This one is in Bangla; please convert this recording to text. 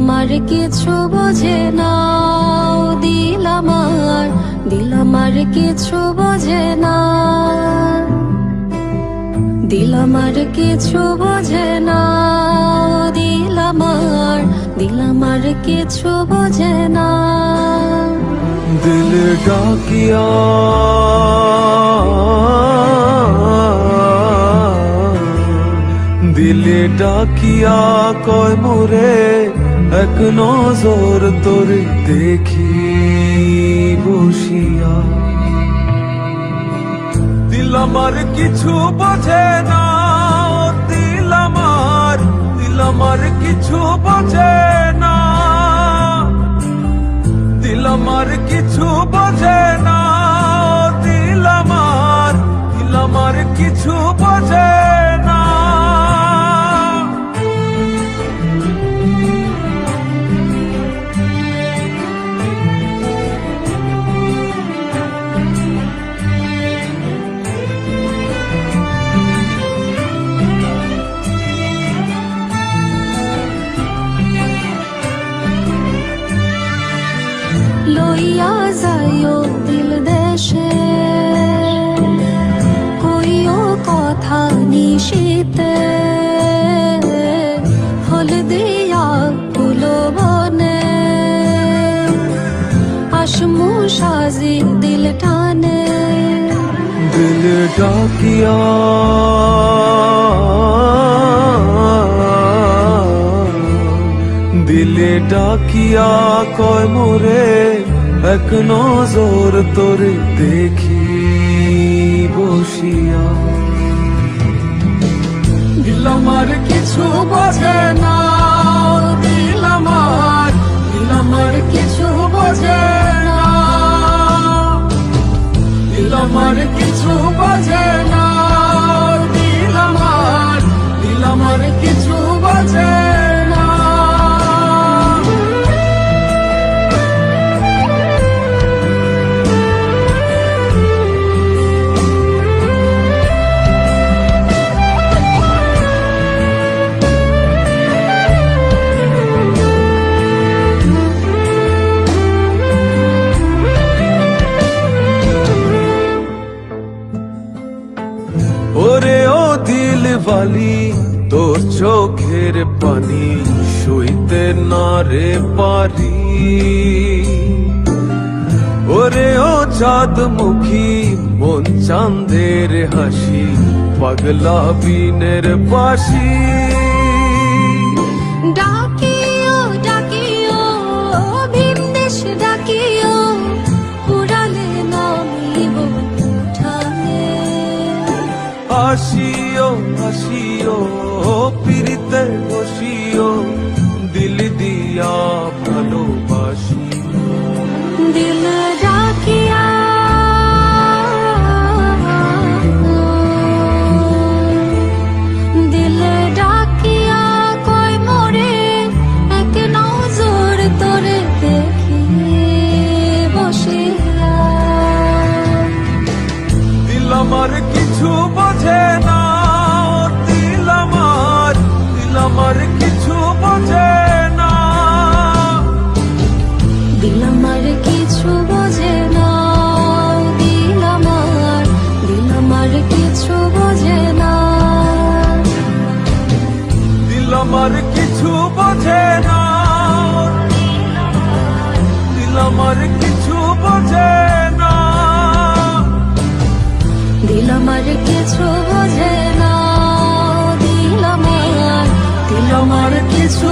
আমার কিছু বোঝে না, দিল আমার কিছু বোঝে না, দিল আমার কিছু বোঝে না, দিল আমার কিছু বোঝে না। দিল ডাকিয়া দিলে ডাকিয়া কয় মোরে এক নজর তোরে দেখি বসিয়া। দিল আমার কিছু বোঝে না, দিল আমার কিছু বোঝে না, দিল আমার কিছু বোঝে না, দিল আমার কিছু বোঝে না। লইয়া যাইও দিল দেশে, কইও কথা নিশীতে, ফল দিয়া ফুলো বনে, আসমু সাজি দিল টানে। দিল ডাকিয়া দিলে ডাকিয়া কয় মোরে এক নজর তোরে দেখি বসিয়া। দিল আমার কিছু বোঝে না, দিল আমার কিছু বোঝে না, দিল আমার কিছু বোঝে না, দিল আমার কিছু বোঝে না। ওরে ও দিল বালি, তোর চোখের পানি সইতে না রে পারি। ওরে ও চাঁদ মুখী মন চাঁদের হাসি, পাগলা বিনের বাসি। ডাকিও ডাকিও ভিনদেশ ডাকিও, উড়ালে নামিব উঠানে। আসিও আসিও পিরিতে বসিও, দিল দিয়া ভালোবাসি। দিল ডাকিয়া দিল ডাকিয়া কয় মোরে এক নজর তোরে দেখি বসিয়া। দিল আমার কিছু বোঝে না, দিল আমার কিছু বোঝে না, দিল আমার কিছু বোঝে না, দিল আমার কিছু বোঝে না, দিল আমার কিছু বোঝে না, দিল আমার কিছু বোঝে না, দিল আমার কিছু বোঝে না, দিল আমার আমার কিছু